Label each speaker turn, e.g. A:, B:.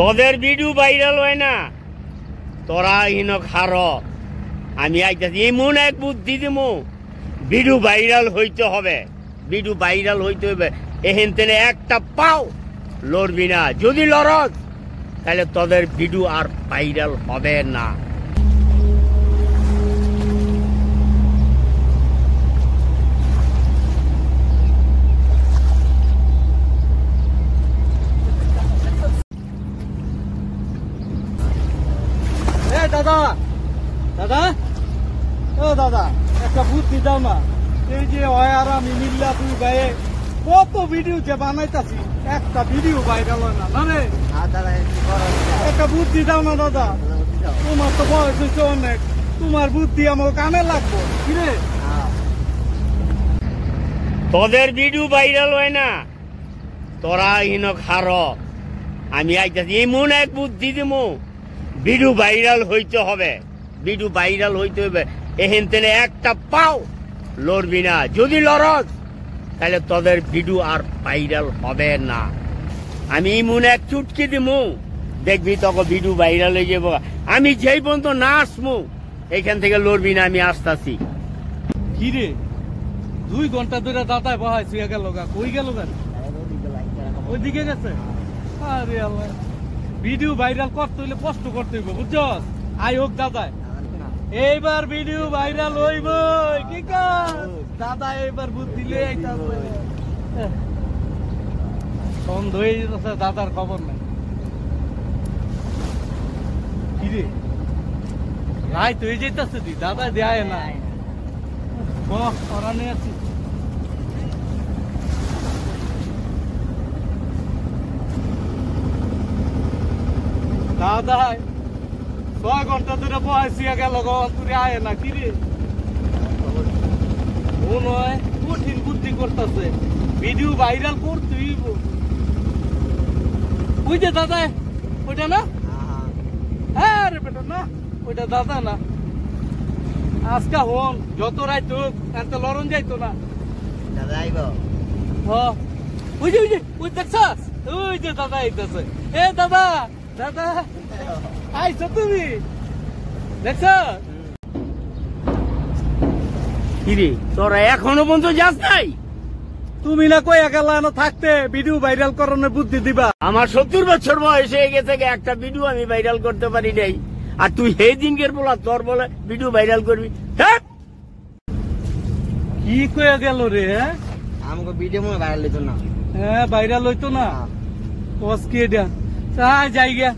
A: তোদের video viral হয় না, তোরা হিন খার। আমি আইতাছি এমন এক বুদ্ধি দিমু, ভিডিও ভাইরাল হইতে হবে, ভিডিও ভাইরাল হইতে হবে। এহেন তেনে একটা পাও লড়বি না, যদি লড়স তাহলে তোদের ভিডিও আর ভাইরাল হবে না।
B: দাদা দাদা ও দাদা, একটা বুদ্ধি দাও না। এই যে আর আমি মিল্লা তুই গায়ে কত ভিডিও যে বানাইতাছি, একটা ভিডিও ভাইরাল হয় না। না রে একটা বুদ্ধি দাও না দাদা, তোমার তো বয়স হয়েছে অনেক, তোমার বুদ্ধি আমার কামে লাগবো। কিরে
A: তোদের ভিডিও ভাইরাল হয় না, তোরা হিন খার। আমি আইতাছি এমন এক বুদ্ধি দিমু, ভিডিও ভাইরাল হইতে হবে, ভিডিও ভাইরাল হইতে হবে। এহেন তেনে একটা পাও লড়বি না, যদি লড়স তাহলে তোদের ভিডিও আর ভাইরাল হবে না। আমি এমন এক চুটকি দিমু, দেখবি তখন ভিডিও ভাইরাল হয়ে যাবো। আমি যেই পর্যন্ত না আসমু এখান থেকে লড়বি না, আমি আসতাছি।
B: কিরে 2 ঘন্টা ধরে দাদায় বহাই শুয়ে গেল গা, কই গেল গা? ওইদিকে গেছে। আরে আল্লাহ, ভিডিও ভাইরাল করতে হইলে কষ্ট করতে হইব, বুঝছস? আই হোক দাদায়, এইবার ভিডিও ভাইরাল হইব। কি কাজ দাদা, এইবার বুদ্ধি লই আইতাছে। সন্দেহ হয়ে যেতেছে, দাদার খবর নাই। কিরে রায় তো হয়ে যেতেছে, তুই দাদা দেয় না পড়ানে আছি। দাদা 6 ঘন্টা ধরে বয়সিয়া গেল, তুই আয় না। কিরে ও নয়, কঠিন বুদ্ধি করতেছে, ভিডিও ভাইরাল করতেই। ওই যে দাদা, ওইটা না? হ্যাঁ রে বেটা, না ওইটা দাদা না। আজকা হন যত রায় তো এত লড়ন যাইতো না দাদা। আইব ওই যে ওই দেখছাস, ওই যে দাদা আইতাছে। এ দাদা দাদা আইছো তুমি, দেখছ?
A: কিরে তোরা এখনো পর্যন্ত যাস নাই?
B: তুমি না কই একালা থাকতে ভিডিও ভাইরাল করানোর বুদ্ধি দিবা?
A: আমার 70 বছর বয়স হয়ে গেছে, একটা ভিডিও আমি ভাইরাল করতে পারি নাই, আর তুই সেই দিনকের বলা তোর বলে ভিডিও ভাইরাল করবি?
B: কি কয়ে গেল রে?
C: আমাকে ভিডিও মনে ভাইরাল হইতো না।
B: হ্যাঁ ভাইরাল হইতো না, কস কি এটা? যাই গিয়া।